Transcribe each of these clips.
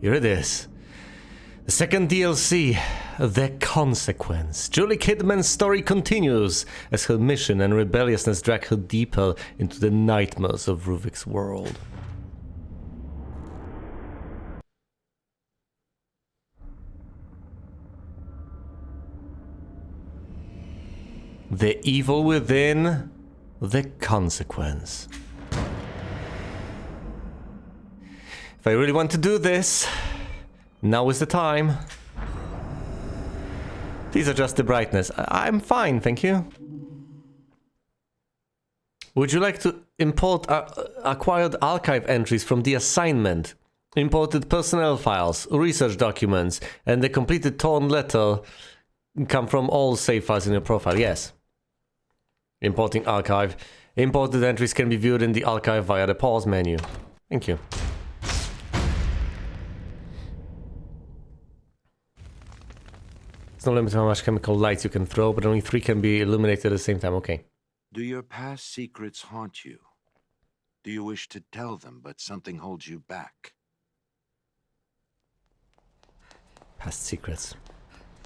Here it is. The second DLC, The Consequence. Julie Kidman's story continues as her mission and rebelliousness drag her deeper into the nightmares of Ruvik's world. The evil within, the consequence. If I really want to do this, now is the time. Please adjust the brightness. I'm fine, thank you. Would you like to import acquired archive entries from the assignment? Imported personnel files, research documents, and the completed torn letter come from all save files in your profile, yes. Importing archive. Imported entries can be viewed in the archive via the pause menu. Thank you. There's no limit to how much chemical lights you can throw, but only 3 can be illuminated at the same time. Okay. Do your past secrets haunt you? Do you wish to tell them, but something holds you back? Past secrets.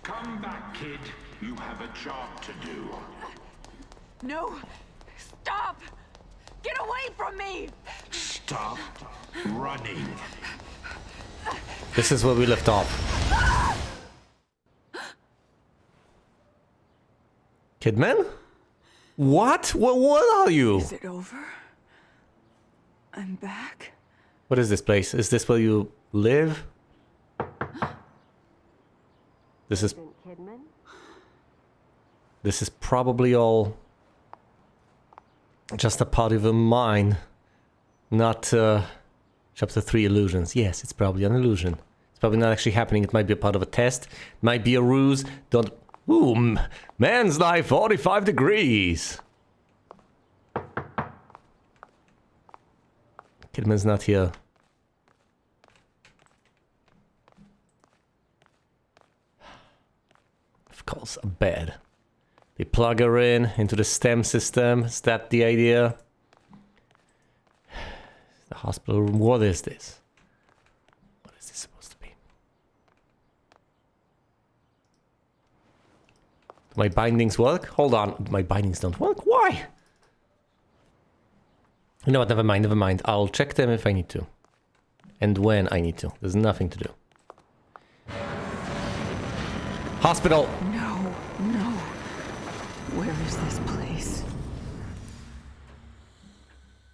Come back, kid. You have a job to do. No! Stop! Get away from me! Stop running. This is where we left off. Kidman? What? What are you? Is it over? I'm back? What is this place? Is this where you live? This is probably all just a part of a mind, not chapter 3 illusions. Yes, it's probably an illusion. It's probably not actually happening. It might be a part of a test. It might be a ruse. Don't... Ooh, man's life 45 degrees. Kidman's not here. Of course, a bed. They plug her into the STEM system. Is that the idea? The hospital room. What is this? What is this supposed to be? Do my bindings work? Hold on. My bindings don't work? Why? You know what? Never mind. Never mind. I'll check them if I need to. And when I need to. There's nothing to do. Hospital! No, no. Where is this place?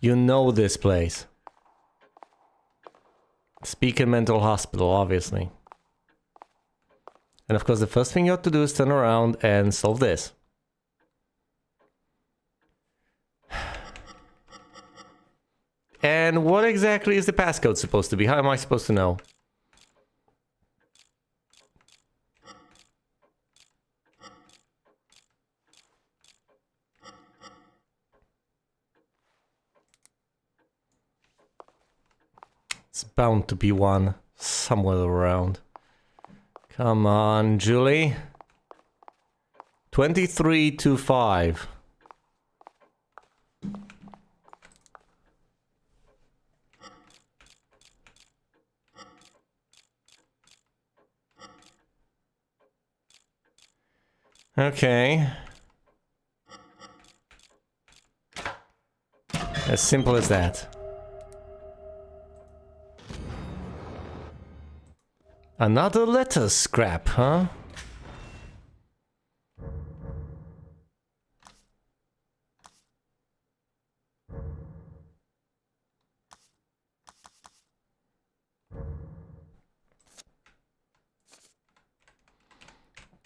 You know this place. Speak in mental hospital, obviously. And of course, the first thing you have to do is turn around and solve this. And what exactly is the passcode supposed to be? How am I supposed to know? It's bound to be one somewhere around. Come on, Julie. 2325. Okay. As simple as that. Another letter scrap, huh?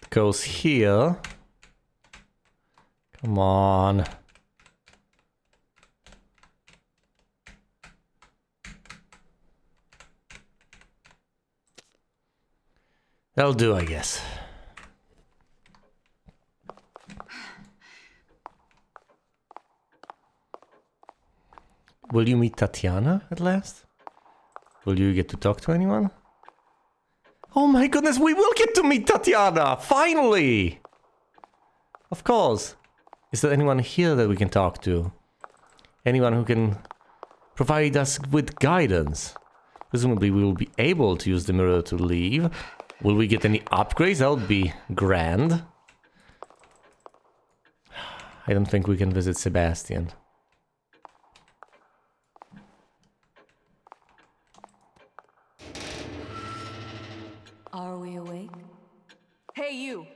Goes here. Come on. That'll do, I guess. Will you meet Tatiana at last? Will you get to talk to anyone? Oh my goodness, we will get to meet Tatiana! Finally! Of course. Is there anyone here that we can talk to? Anyone who can provide us with guidance? Presumably we will be able to use the mirror to leave. Will we get any upgrades? That would be grand. I don't think we can visit Sebastian. Are we awake? Hey, you!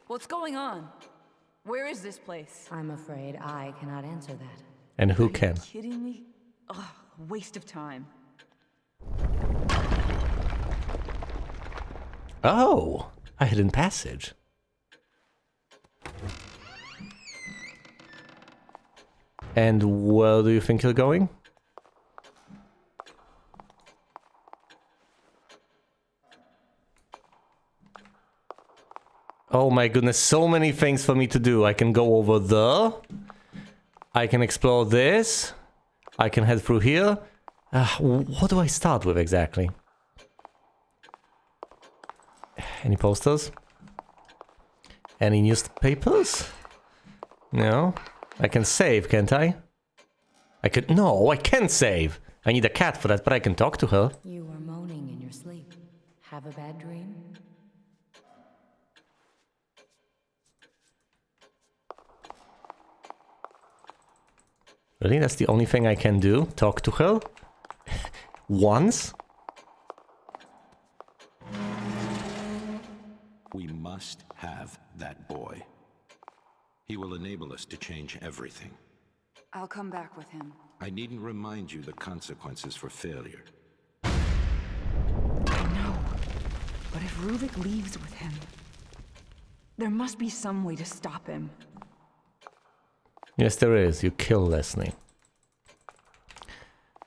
What's going on? Where is this place? I'm afraid I cannot answer that. And who can? Kidding me? Ugh, waste of time. Oh, a hidden passage. And where do you think you're going? Oh my goodness, so many things for me to do. I can go over there. I can explore this. I can head through here. What do I start with exactly? Any posters? Any newspapers? No. I can save, can't I? No, I can't save. I need a cat for that, but I can talk to her. You were moaning in your sleep. Have a bad dream? Really? That's the only thing I can do? Talk to her? Once? We must have that boy. He will enable us to change everything. I'll come back with him. I needn't remind you the consequences for failure. I know. But if Ruvik leaves with him, there must be some way to stop him. Yes, there is. You kill Leslie.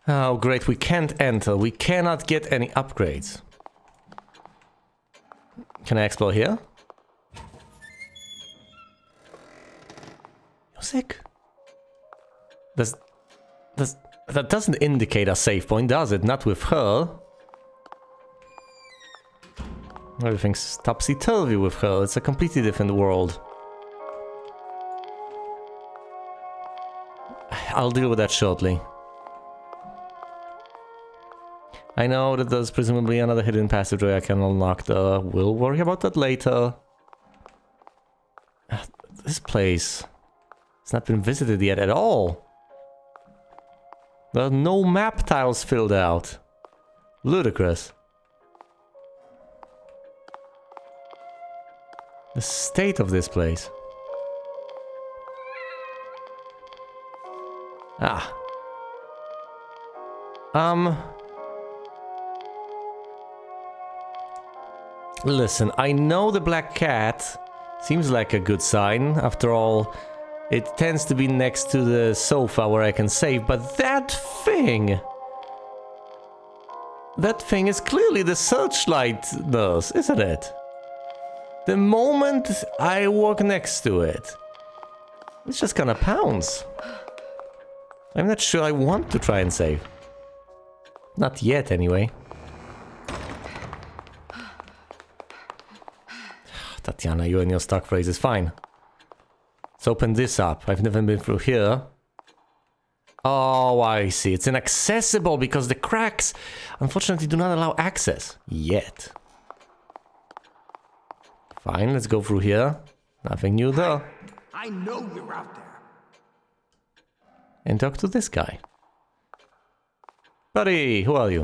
Oh, great. We can't enter. We cannot get any upgrades. Can I explore here? Music? That doesn't indicate a save point, does it? Not with her. Everything's topsy-turvy with her. It's a completely different world. I'll deal with that shortly. I know that there's presumably another hidden passageway I can unlock there. We'll worry about that later. This place has not been visited yet at all. There are no map tiles filled out. Ludicrous. The state of this place. Listen, I know the black cat seems like a good sign. After all, it tends to be next to the sofa where I can save, but that thing is clearly the searchlight nurse, isn't it? The moment I walk next to it, it's just gonna pounce. I'm not sure I want to try and save. Not yet, anyway. Tatiana, you and your stock phrase is fine. Let's open this up. I've never been through here. Oh, I see. It's inaccessible because the cracks, unfortunately, do not allow access. Yet. Fine, let's go through here. Nothing new there. I know you're out there. And talk to this guy. Buddy, who are you?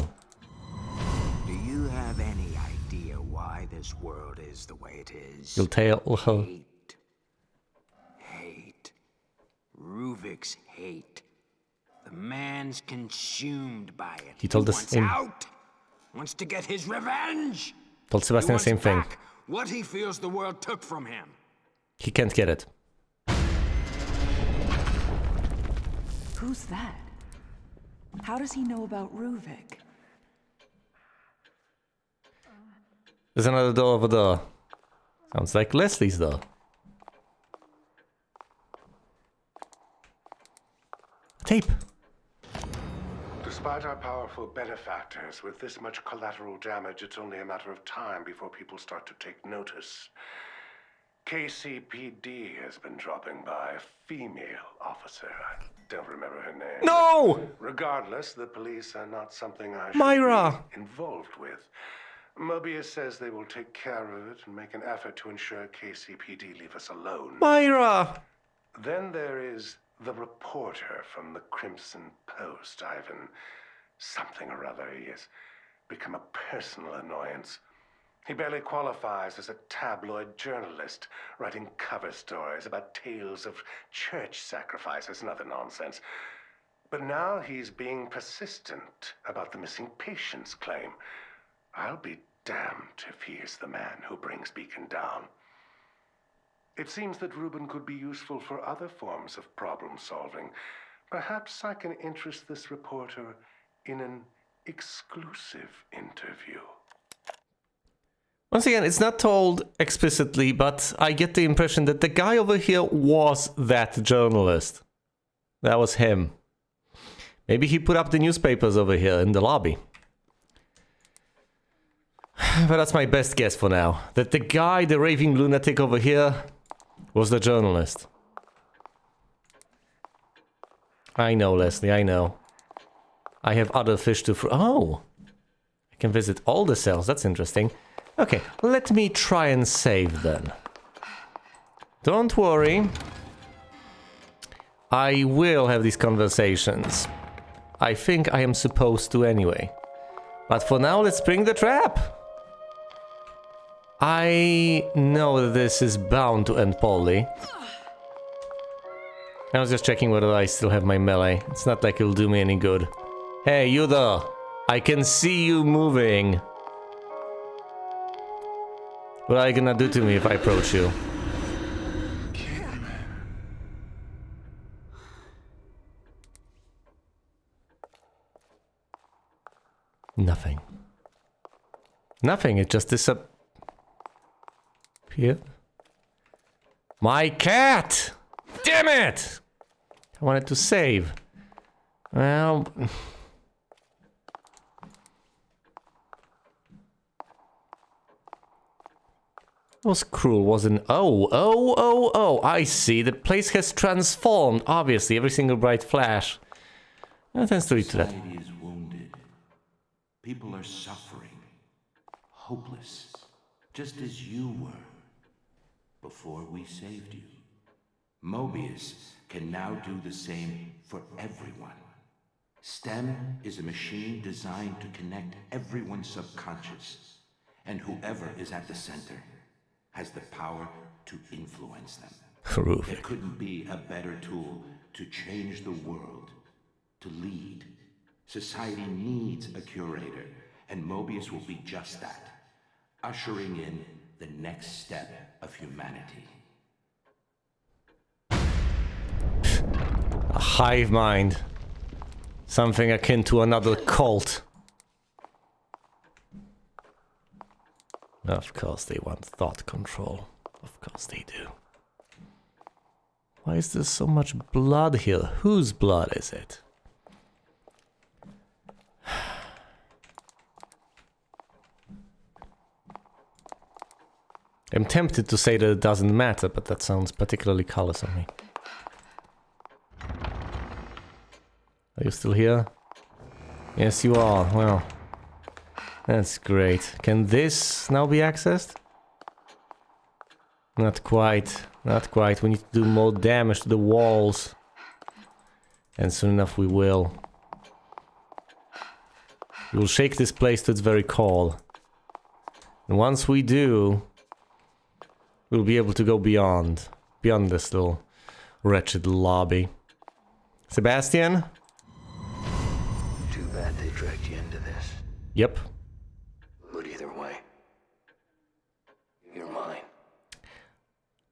Do you have any idea why this world is the way it is? You'll tell her. Hate. Hate. Ruvik's hate. The man's consumed by it. He told us wants in- out. Wants to get his revenge. Told Sebastian the He same wants thing. back what he feels the world took from him. He can't get it. Who's that? How does he know about Ruvik? There's another door over there. Sounds like Leslie's door. Tape. Despite our powerful benefactors, with this much collateral damage, it's only a matter of time before people start to take notice. KCPD has been dropping by. A female officer. I don't remember her name. No! Regardless, the police are not something I should Myra! be involved with. Mobius says they will take care of it and make an effort to ensure KCPD leave us alone. Myra! Then there is the reporter from the Crimson Post, Ivan. Something or other. He has become a personal annoyance. He barely qualifies as a tabloid journalist, writing cover stories about tales of church sacrifices and other nonsense. But now he's being persistent about the missing patients claim. I'll be damned if he is the man who brings Beacon down. It seems that Reuben could be useful for other forms of problem solving. Perhaps I can interest this reporter in an exclusive interview. Once again, it's not told explicitly, but I get the impression that the guy over here was that journalist. That was him. Maybe he put up the newspapers over here in the lobby. But that's my best guess for now. That the guy, the raving lunatic over here, was the journalist. I know, Leslie, I know. I have other fish to fry. Oh! I can visit all the cells, that's interesting. Okay, let me try and save then. Don't worry. I will have these conversations. I think I am supposed to anyway. But for now, let's spring the trap! I know that this is bound to end poorly. I was just checking whether I still have my melee. It's not like it'll do me any good. Hey, you there! I can see you moving! What are you gonna do to me if I approach you? Nothing. Nothing, it just disappeared. My cat! Damn it! I wanted to save. Well... It was cruel, wasn't it? Oh, I see. The place has transformed. Obviously, every single bright flash. That tends to lead to that. Society is wounded. People are suffering. Hopeless. Just as you were. Before we saved you. Mobius can now do the same for everyone. STEM is a machine designed to connect everyone's subconscious. And whoever is at the center has the power to influence them. There couldn't be a better tool to change the world, to lead. Society needs a curator, and Mobius will be just that, ushering in the next step of humanity. A hive mind. Something akin to another cult. Of course they want thought control. Of course they do. Why is there so much blood here? Whose blood is it? I'm tempted to say that it doesn't matter, but that sounds particularly callous on me. Are you still here? Yes, you are. Well, that's great. Can this now be accessed? Not quite. Not quite. We need to do more damage to the walls. And soon enough we will. We will shake this place to its very core. And once we do, we'll be able to go beyond. Beyond this little wretched lobby. Sebastian? Too bad they dragged you into this. Yep. But either way, you're mine.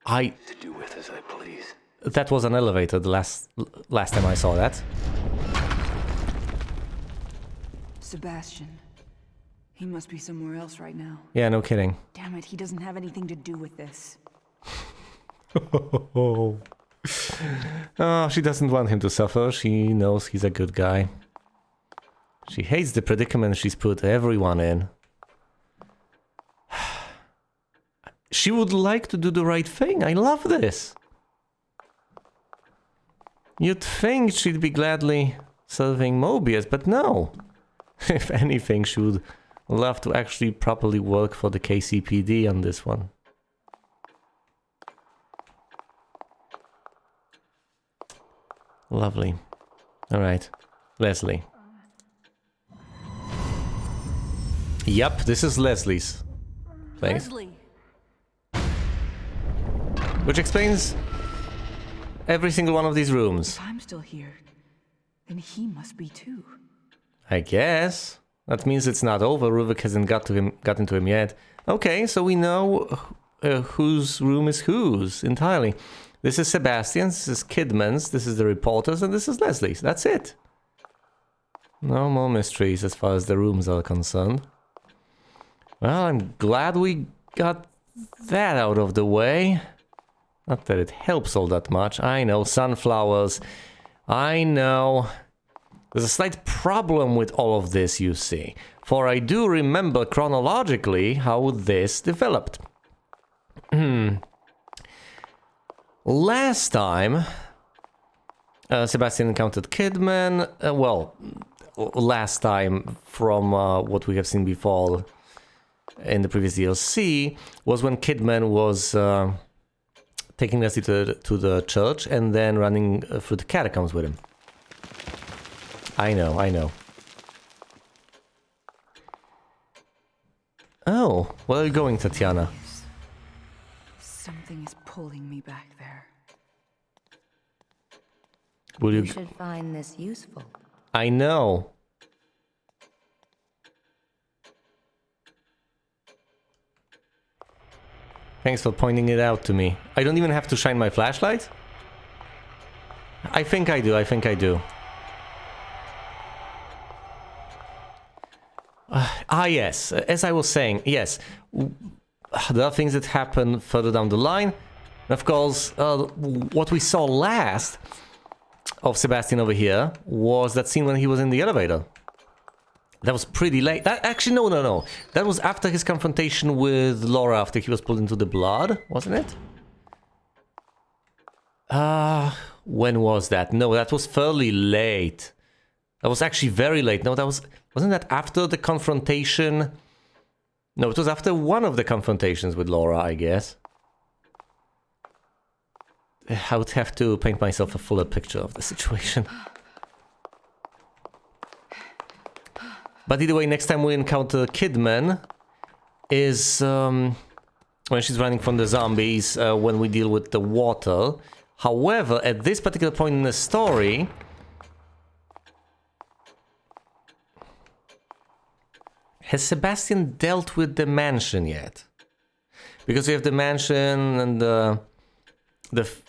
To do with as I please. That was an elevator the last time I saw that. Sebastian. He must be somewhere else right now. Yeah, no kidding. Damn it, he doesn't have anything to do with this. Oh, she doesn't want him to suffer. She knows he's a good guy. She hates the predicament she's put everyone in. She would like to do the right thing. I love this. You'd think she'd be gladly serving Mobius, but no. If anything, she would love to actually properly work for the KCPD on this one. Lovely. Alright. Leslie. Yep, this is Leslie's place. Leslie. Which explains every single one of these rooms. If I'm still here, then he must be too. I guess. That means it's not over. Ruvik hasn't gotten to him yet. Okay, so we know whose room is whose entirely. This is Sebastian's, this is Kidman's, this is the reporter's, and this is Leslie's. That's it. No more mysteries as far as the rooms are concerned. Well, I'm glad we got that out of the way. Not that it helps all that much. I know, sunflowers. I know. There's a slight problem with all of this, you see. For I do remember chronologically how this developed. Last time, Sebastian encountered Kidman. Last time from what we have seen before in the previous DLC was when Kidman was taking Leslie to the church and then running through the catacombs with him. I know. Oh, where are you going, Tatiana? Something is pulling me back there. Will You you? should find this useful. I know. Thanks for pointing it out to me. I don't even have to shine my flashlight? I think I do. Yes. As I was saying, yes. There are things that happen further down the line. Of course, what we saw last of Sebastian over here was that scene when he was in the elevator. That was pretty late. Actually, no. That was after his confrontation with Laura, after he was pulled into the blood, wasn't it? When was that? No, that was fairly late. That was actually very late. No, wasn't that after the confrontation? No, it was after one of the confrontations with Laura, I guess. I would have to paint myself a fuller picture of the situation. But either way, next time we encounter Kidman is when she's running from the zombies, when we deal with the water. However, at this particular point in the story, has Sebastian dealt with the mansion yet? Because we have the mansion and the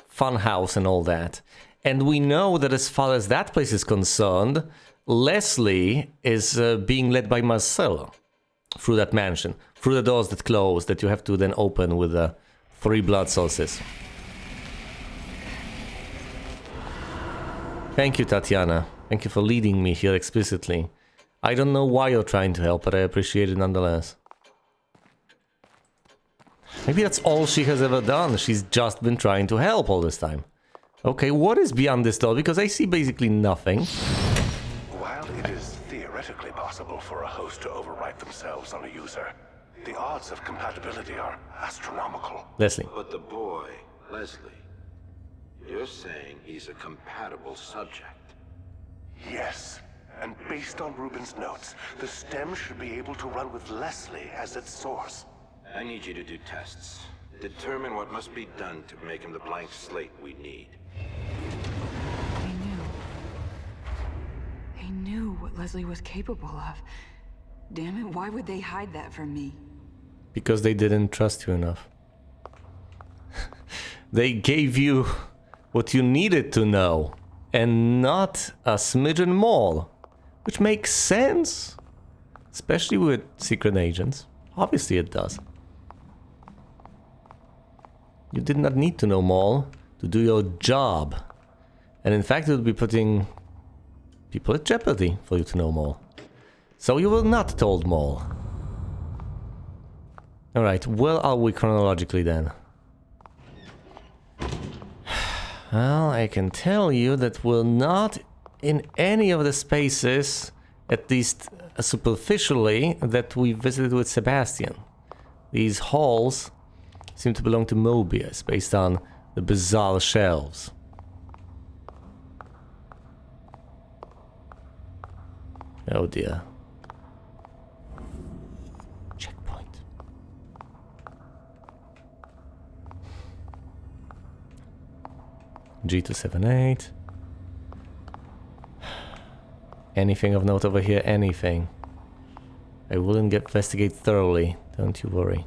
fun house and all that. And we know that as far as that place is concerned, Leslie is being led by Marcelo through that mansion, through the doors that close, that you have to then open with 3 blood sources. Thank you, Tatiana. Thank you for leading me here explicitly. I don't know why you're trying to help, but I appreciate it nonetheless. Maybe that's all she has ever done. She's just been trying to help all this time. Okay, what is beyond this door? Because I see basically nothing. While it is theoretically possible for a host to overwrite themselves on a user, the odds of compatibility are astronomical. Leslie. But the boy, Leslie, you're saying he's a compatible subject. Yes, and based on Ruben's notes, the stem should be able to run with Leslie as its source. I need you to do tests. Determine what must be done to make him the blank slate we need. They knew what Leslie was capable of. Damn it, why would they hide that from me? Because they didn't trust you enough. They gave you what you needed to know, and not a smidgen more. Which makes sense. Especially with secret agents. Obviously it does. You did not need to know more to do your job. And in fact, it would be putting people at jeopardy for you to know more. So you were not told more. Alright, where are we chronologically then? Well, I can tell you that we're not in any of the spaces, at least superficially, that we visited with Sebastian. These halls seem to belong to Mobius, based on the bizarre shelves. Oh dear. Checkpoint. G278. Anything of note over here? Anything. I will investigate thoroughly, don't you worry.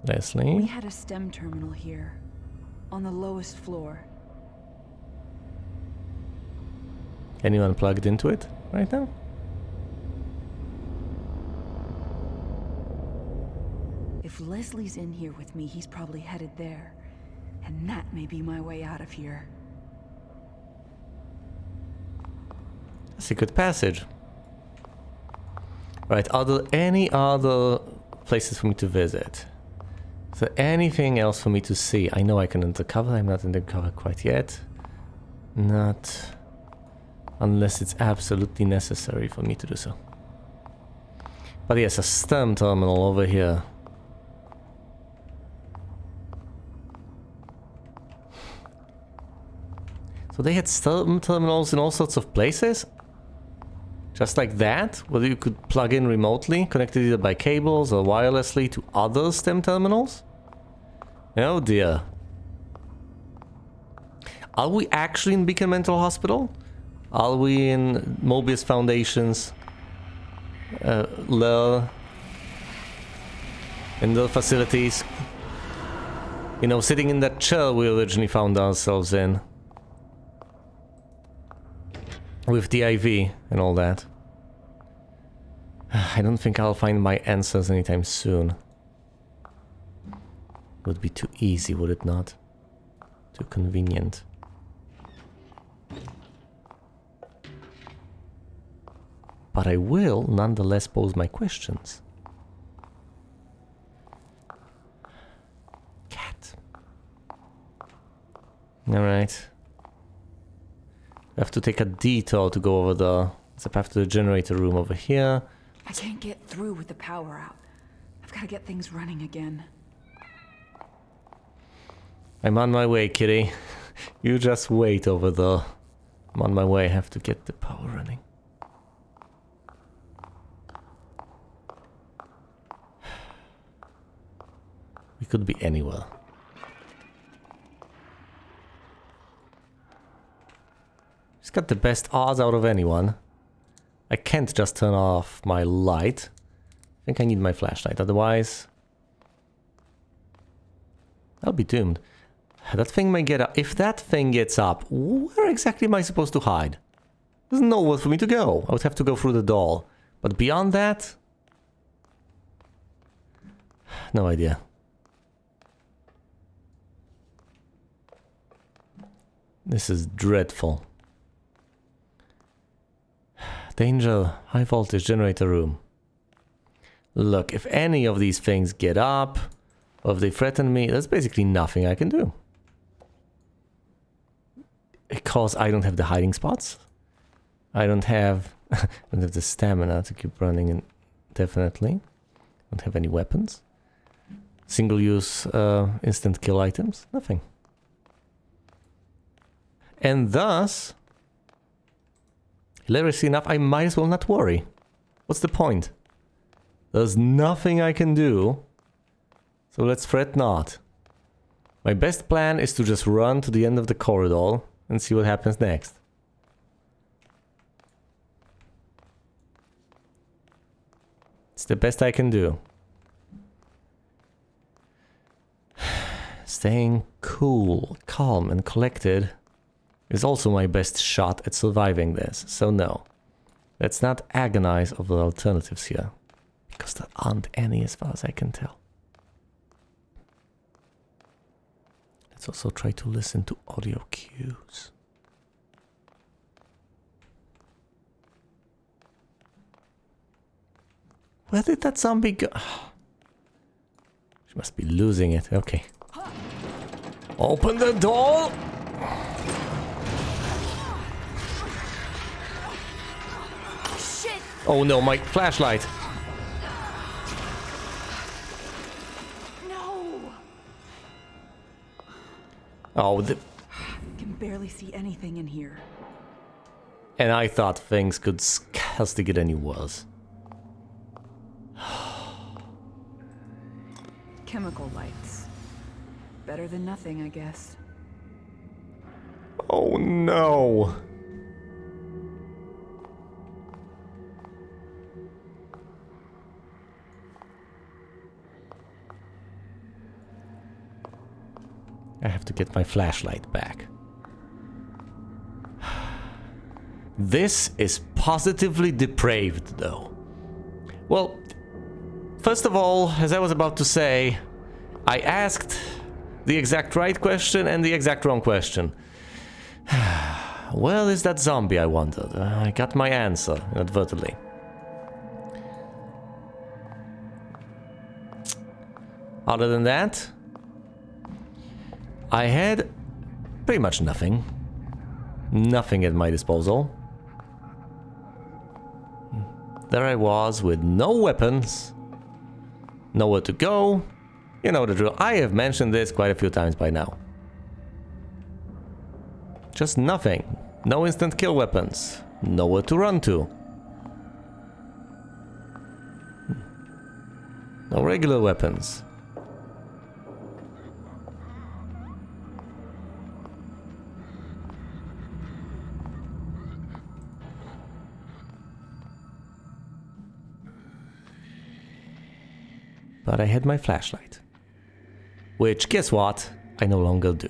Leslie? We had a STEM terminal here, on the lowest floor. Anyone plugged into it right now? If Leslie's in here with me, he's probably headed there. And that may be my way out of here. Secret passage. Right, are there any other places for me to visit? Is there anything else for me to see? I know I can undercover, I'm not undercover quite yet. Not unless it's absolutely necessary for me to do so. But yes, a STEM terminal over here. So they had STEM terminals in all sorts of places? Just like that? Where you could plug in remotely, connected either by cables or wirelessly to other STEM terminals? Oh dear. Are we actually in Beacon Mental Hospital? Are we in Mobius Foundation's lair? In the facilities? You know, sitting in that chair we originally found ourselves in. With the IV and all that. I don't think I'll find my answers anytime soon. Would be too easy, would it not? Too convenient. But I will nonetheless pose my questions. Cat. Alright. I have to take a detour to go over the... It's a path to the generator room over here. I can't get through with the power out. I've got to get things running again. I'm on my way, kitty. You just wait over there. I'm on my way. I have to get the power running. We could be anywhere. He's got the best odds out of anyone. I can't just turn off my light. I think I need my flashlight, otherwise I'll be doomed. That thing may get up. If that thing gets up, where exactly am I supposed to hide? There's nowhere for me to go. I would have to go through the door. But beyond that... no idea. This is dreadful. Danger, high voltage generator room. Look, if any of these things get up, or if they threaten me, there's basically nothing I can do. Because I don't have the hiding spots. I don't have the stamina to keep running indefinitely. Don't have any weapons. Single-use instant kill items. Nothing. And thus... hilariously enough, I might as well not worry. What's the point? There's nothing I can do, so let's fret not. My best plan is to just run to the end of the corridor and see what happens next. It's the best I can do. Staying cool, calm, and collected is also my best shot at surviving this, so no. Let's not agonize over alternatives here, because there aren't any as far as I can tell. Let's also try to listen to audio cues. Where did that zombie go? She must be losing it. Okay. Open the door! Shit! Oh no, my flashlight! No! Oh, I can barely see anything in here. and I thought things could scarcely get any worse. Chemical lights. Better than nothing, I guess. Oh no! I have to get my flashlight back. This is positively depraved, though. Well, first of all, as I was about to say, I asked the exact right question and the exact wrong question. Where is that zombie, I wondered? I got my answer, inadvertently. Other than that, I had pretty much nothing. Nothing at my disposal. There I was with no weapons, nowhere to go. You know the drill. I have mentioned this quite a few times by now. Just nothing. No instant kill weapons. Nowhere to run to. No regular weapons. But I had my flashlight. Which, guess what? I no longer do.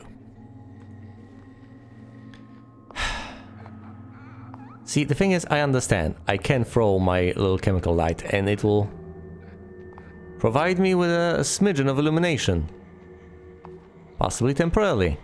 See, the thing is, I understand. I can throw my little chemical light and it will provide me with a smidgen of illumination. Possibly temporarily.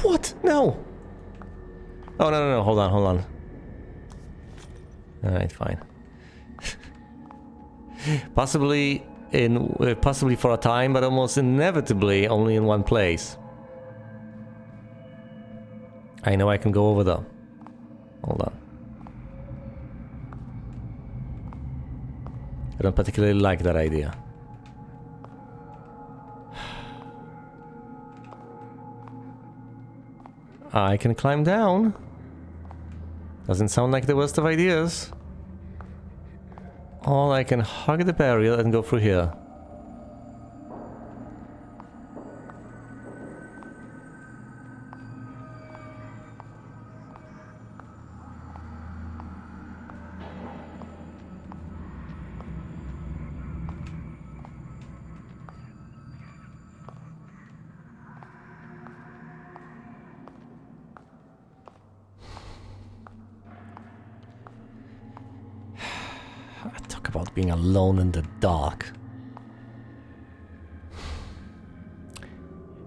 What? No! Oh, no, hold on. Alright, fine. Possibly for a time, but almost inevitably only in one place. I know I can go over there. Hold on. I don't particularly like that idea. I can climb down. Doesn't sound like the worst of ideas. Or I can hug the barrier and go through here. Talk about being alone in the dark.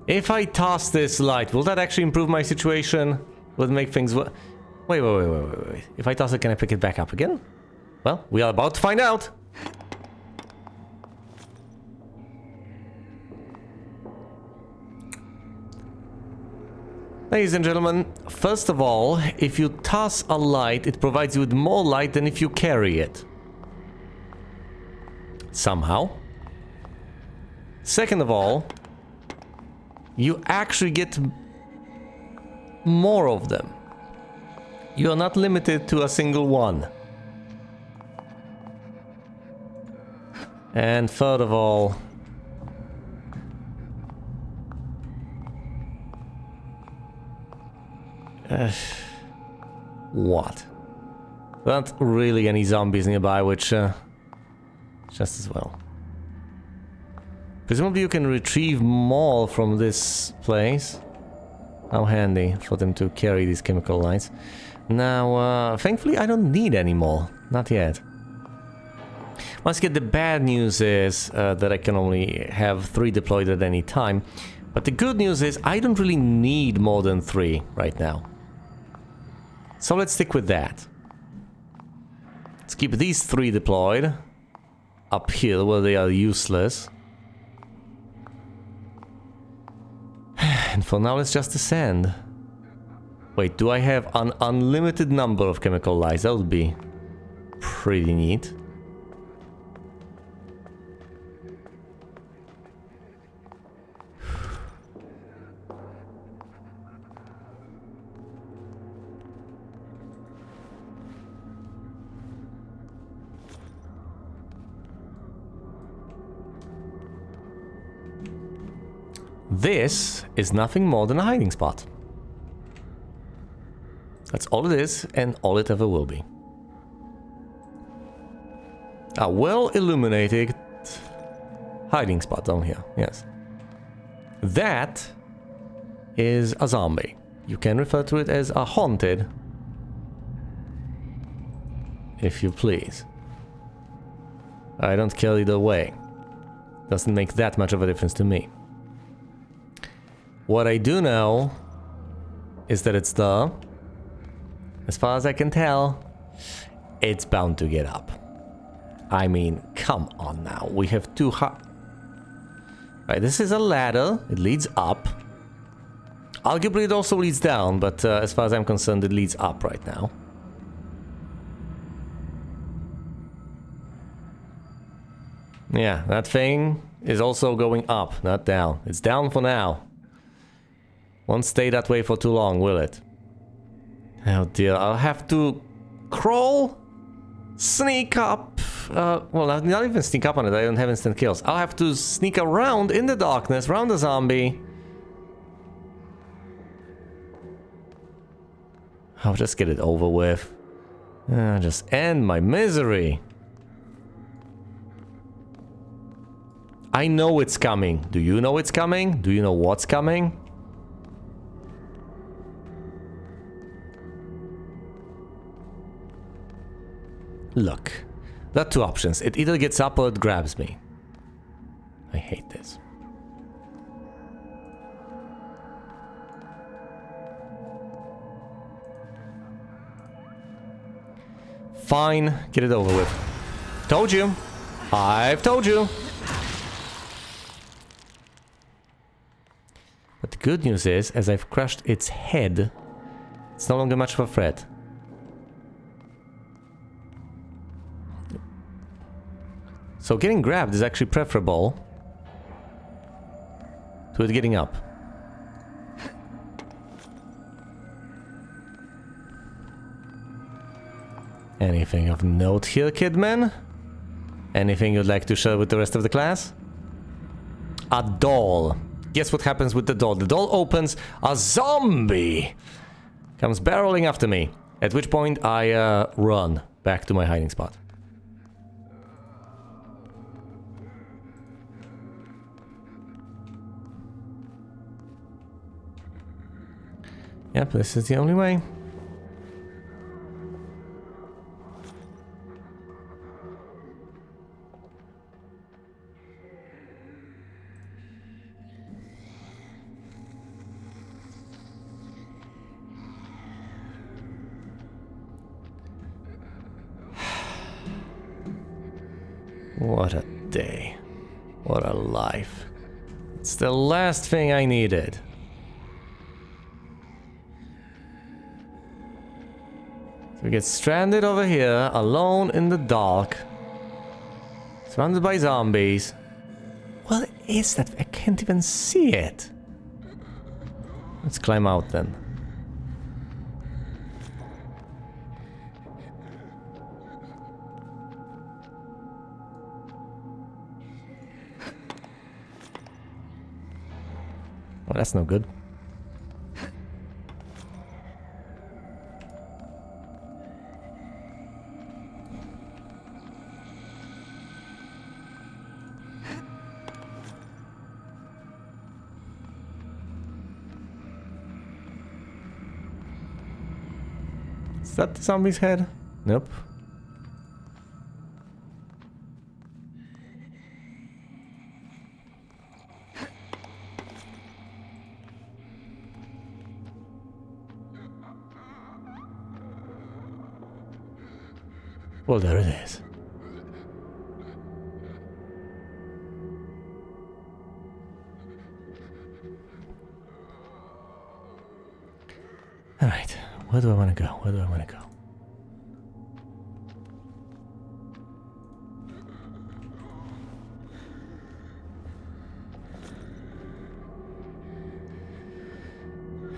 If I toss this light, will that actually improve my situation? Will it make things Wait. If I toss it, can I pick it back up again? Well, we are about to find out. Ladies and gentlemen, first of all, if you toss a light, it provides you with more light than if you carry it. Somehow. Second of all, you actually get more of them. You are not limited to a single one. And third of all, what? Not really any zombies nearby, which just as well. Presumably you can retrieve more from this place. How handy for them to carry these chemical lights. Now, thankfully I don't need any more. Not yet. Once again, the bad news is that I can only have 3 deployed at any time. But the good news is I don't really need more than 3 right now. So let's stick with that. Let's keep these 3 deployed up here where they are useless. And for now, let's just descend. Wait, do I have an unlimited number of chemical lights? That would be pretty neat. This is nothing more than a hiding spot. That's all it is, and all it ever will be. A well-illuminated hiding spot down here, yes. That is a zombie. You can refer to it as a haunted, if you please. I don't care either way. Doesn't make that much of a difference to me. What I do know is that it's the... As far as I can tell, it's bound to get up. I mean, come on now. We have 2 Right, this is a ladder. It leads up. Arguably it also leads down, but as far as I'm concerned, it leads up right now. Yeah, that thing is also going up, not down. It's down for now. Won't stay that way for too long, will it? Oh dear, I'll have to crawl, sneak up, well, not even sneak up on it, I don't have instant kills. I'll have to sneak around in the darkness, around the zombie. I'll just get it over with. Just end my misery. I know it's coming. Do you know it's coming? Do you know what's coming? Look, there are 2 options. It either gets up or it grabs me. I hate this. Fine, get it over with. Told you. I've told you. But the good news is, as I've crushed its head, it's no longer much of a threat. So getting grabbed is actually preferable to it getting up. Anything of note here, kidman? Anything you'd like to share with the rest of the class? A doll. Guess what happens with the doll? The doll opens, a zombie comes barreling after me. At which point I run back to my hiding spot. Yep, this is the only way. What a day. What a life. It's the last thing I needed. So we get stranded over here, alone in the dark. Surrounded by zombies. What is that? I can't even see it. Let's climb out then. Oh, that's no good. Is that the zombie's head? Nope. Well, there it is. Alright, where do I want to go? Where do I want to go?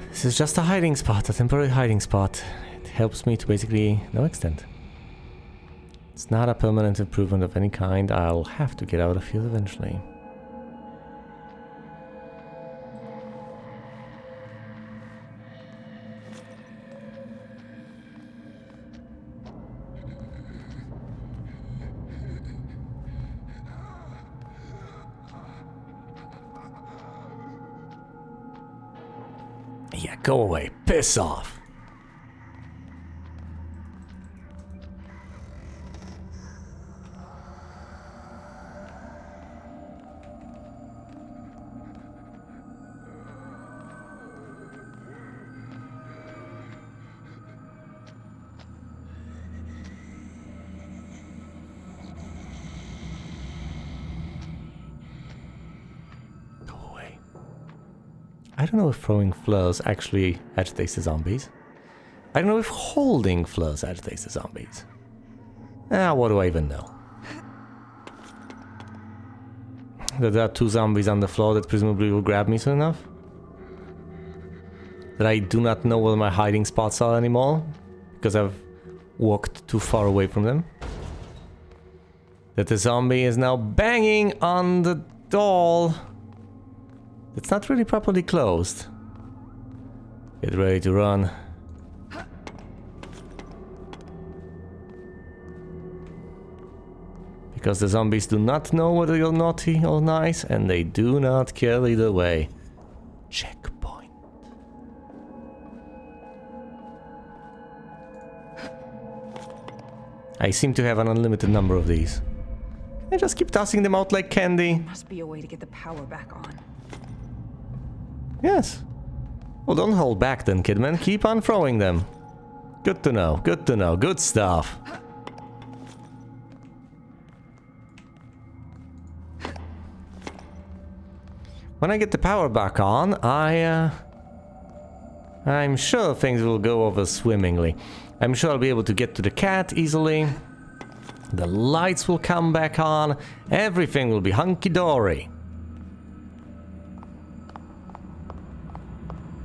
This is just a hiding spot, a temporary hiding spot. It helps me to basically no extent. It's not a permanent improvement of any kind. I'll have to get out of here eventually. Yeah, go away. Piss off. Go away. I don't know if throwing fleurs actually agitates the zombies. I don't know if holding fleurs agitates the zombies. What do I even know? That there are two zombies on the floor that presumably will grab me soon enough? That I do not know where my hiding spots are anymore because I've walked too far away from them? That the zombie is now banging on the door. It's not really properly closed. Get ready to run. Because the zombies do not know whether you're naughty or nice, and they do not care either way. Checkpoint. I seem to have an unlimited number of these. I just keep tossing them out like candy. Must be a way to get the power back on. Yes. Well, don't hold back then, Kidman. Keep on throwing them. Good to know. Good to know. Good stuff. When I get the power back on, I'm sure things will go over swimmingly. I'm sure I'll be able to get to the cat easily. The lights will come back on. Everything will be hunky-dory.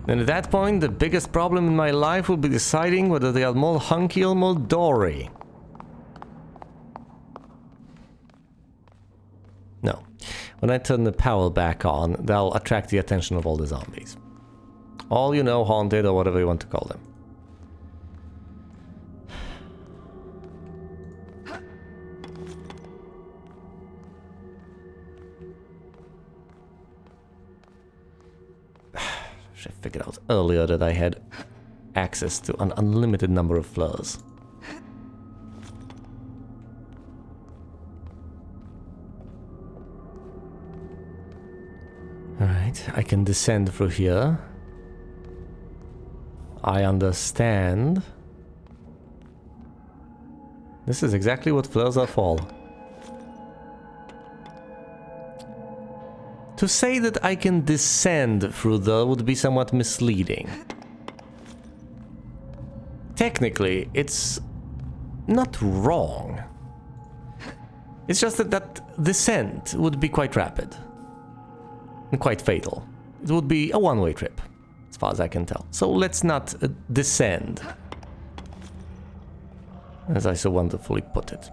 And at that point, the biggest problem in my life will be deciding whether they are more hunky or more dory. No. When I turn the power back on, they'll attract the attention of all the zombies. All you know, haunted, or whatever you want to call them. I figured out earlier that I had access to an unlimited number of fleurs. Alright, I can descend through here. I understand. This is exactly what fleurs are for. To say that I can descend through there would be somewhat misleading. Technically, it's not wrong. It's just that that descent would be quite rapid. And quite fatal. It would be a one-way trip, as far as I can tell. So let's not descend. As I so wonderfully put it.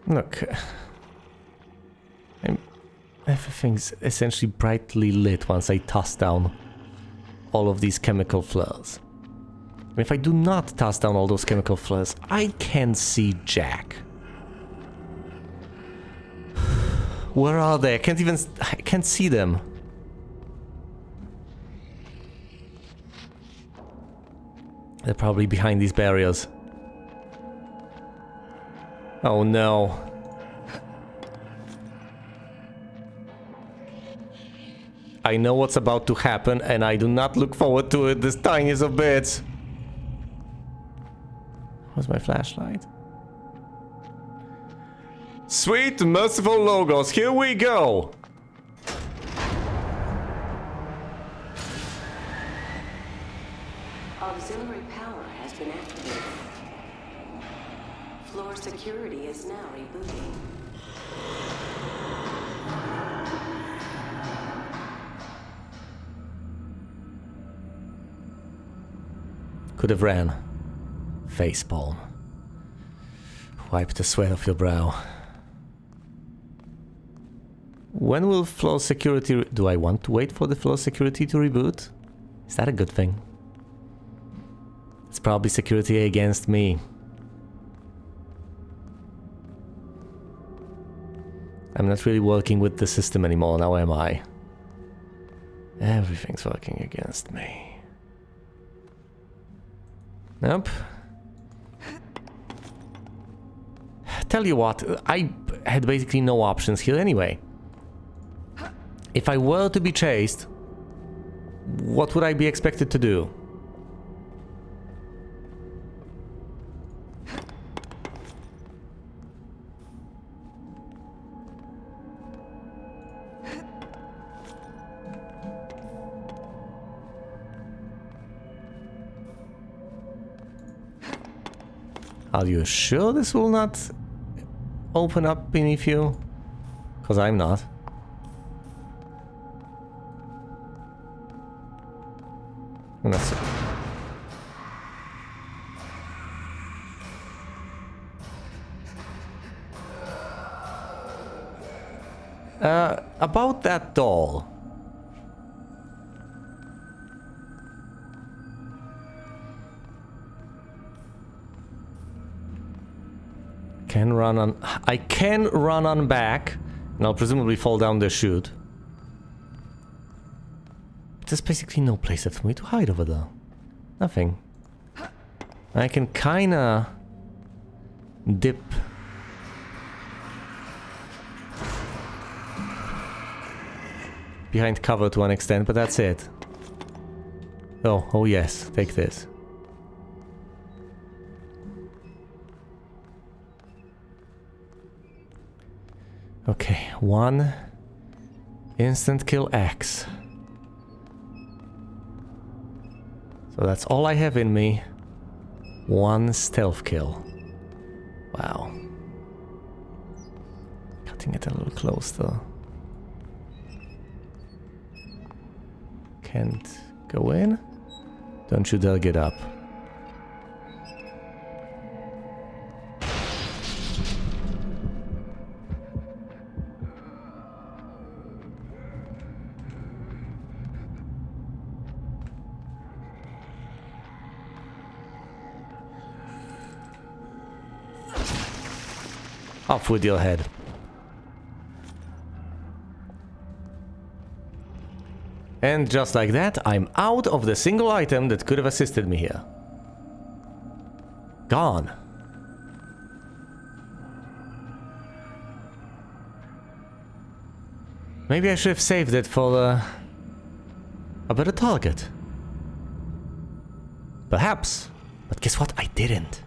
Look, I everything's essentially brightly lit once I toss down all of these chemical flares. If I do not toss down all those chemical flares, I can't see jack. Where are they? I can't see them. They're probably behind these barriers. Oh no. I know what's about to happen, and I do not look forward to it this tiniest of bits. Where's my flashlight? Sweet, merciful logos, here we go! Auxiliary power has been activated. Floor security is now rebooting. Could have ran. Facepalm. Wipe the sweat off your brow. When will floor security... Do I want to wait for the floor security to reboot? Is that a good thing? It's probably security against me. I'm not really working with the system anymore, now am I? Everything's working against me. Nope. Tell you what, I had basically no options here anyway. If I were to be chased, what would I be expected to do? Are you sure this will not open up beneath you? Because I'm not. And that's it. About that doll. I can run on back, and I'll presumably fall down the chute. There's basically no place left for me to hide over there. Nothing. I can kinda dip. Behind cover to an extent, but that's it. Oh yes, take this. Okay, one instant kill axe. So that's all I have in me. One stealth kill. Wow. Cutting it a little closer. Can't go in. Don't you dare get up. Off with your head. And just like that, I'm out of the single item that could have assisted me here. Gone. Maybe I should have saved it for a better target. Perhaps. But guess what? I didn't.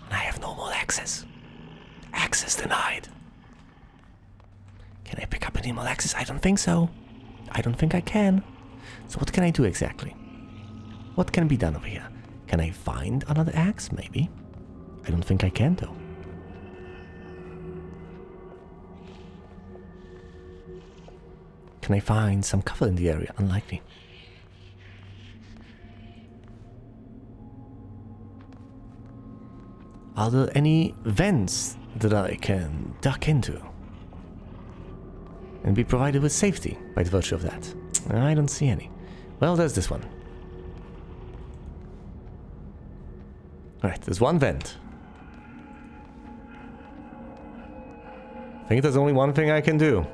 I have no more access. Access denied. Can I pick up any more access? I don't think so. I don't think I can. So what can I do exactly? What can be done over here? Can I find another axe? Maybe. I don't think I can though. Can I find some cover in the area? Unlikely. Are there any vents that I can duck into? and be provided with safety by the virtue of that. I don't see any. Well, there's this one. Alright, there's one vent. I think there's only one thing I can do.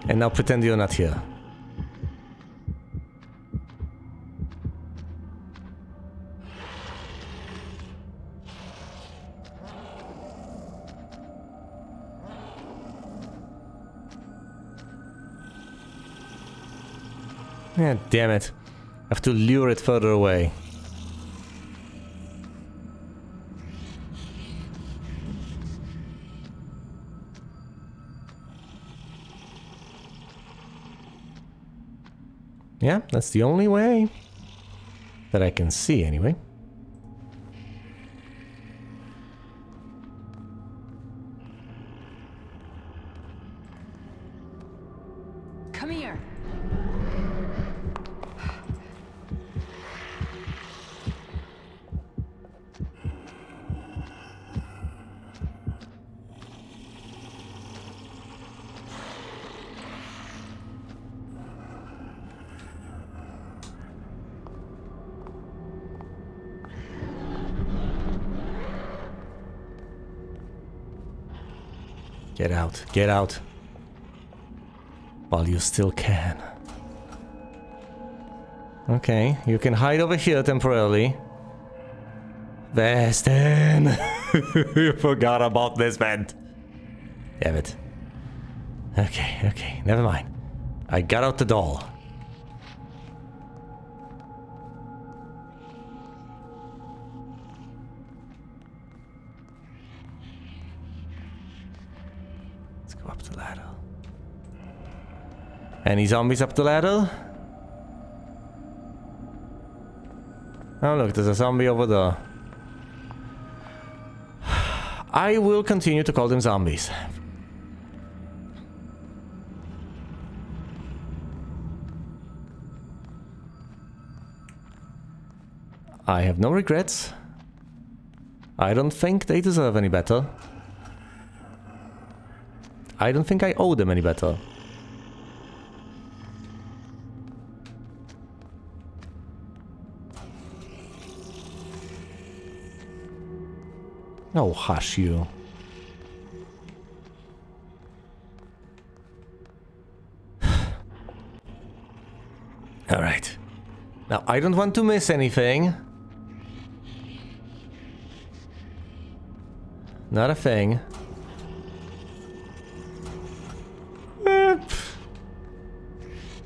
And now pretend you're not here. Yeah, damn it. I have to lure it further away. Yeah, that's the only way that I can see, anyway. Come here. Get out, get out. While you still can. Okay, you can hide over here temporarily. Weston! You forgot about this vent. Damn it. Okay, never mind. I got out the doll. Let's go up the ladder. Any zombies up the ladder? Oh look, there's a zombie over there. I will continue to call them zombies. I have no regrets. I don't think they deserve any better. I don't think I owe them any better. Oh, hush you. Alright. Now, I don't want to miss anything. Not a thing.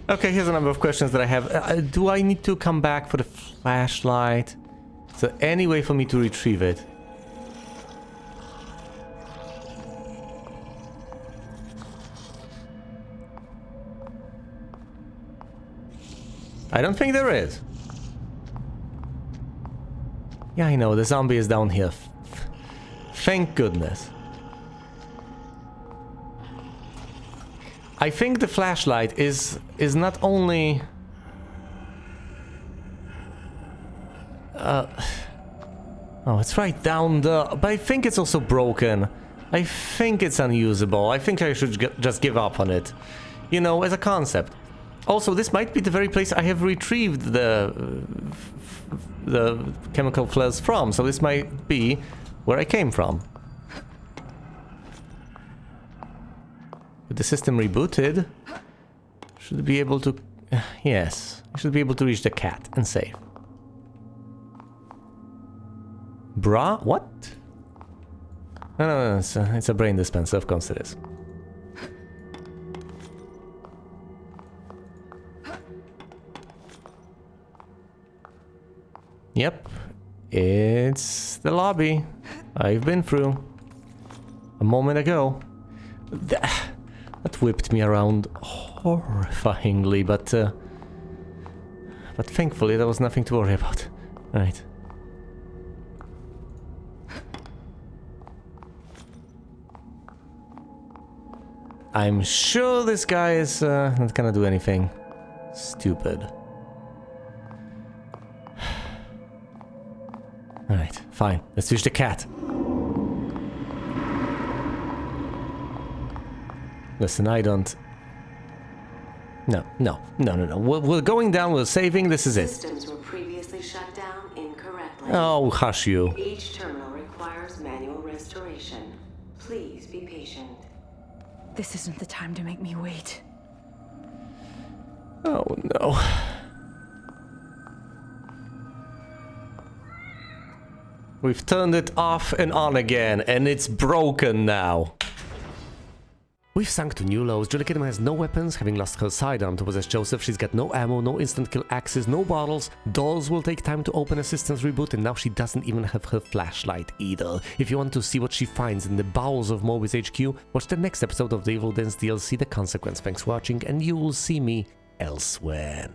Okay, here's a number of questions that I have. Do I need to come back for the flashlight? Is there any way for me to retrieve it? I don't think there is. Yeah, I know, the zombie is down here. Thank goodness. I think the flashlight is not only... oh, it's right down there, but I think it's also broken. I think it's unusable. I think I should just give up on it. You know, as a concept. Also, this might be the very place I have retrieved the chemical flares from, so this might be where I came from. With the system rebooted, should be able to... yes, I should be able to reach the cat and save. Bra? What? No, it's a brain dispenser, of course it is. Yep, it's the lobby I've been through a moment ago. That whipped me around horrifyingly, but thankfully there was nothing to worry about. Right. I'm sure this guy is not gonna do anything stupid. Alright, fine. Let's fish the cat. Listen, I don't... No. We're going down, we're saving, this is it. Systems were previously shut down incorrectly. Oh, hush you. Each terminal requires manual restoration. Please be patient. This isn't the time to make me wait. Oh, no. We've turned it off and on again, and it's broken now. We've sunk to new lows. Julie Kidman has no weapons, having lost her sidearm to possess Joseph. She's got no ammo, no instant kill axes, no bottles. Doors will take time to open a systems reboot, and now she doesn't even have her flashlight either. If you want to see what she finds in the bowels of Mobius HQ, watch the next episode of the Evil Dance DLC, The Consequence. Thanks for watching, and you will see me elsewhere.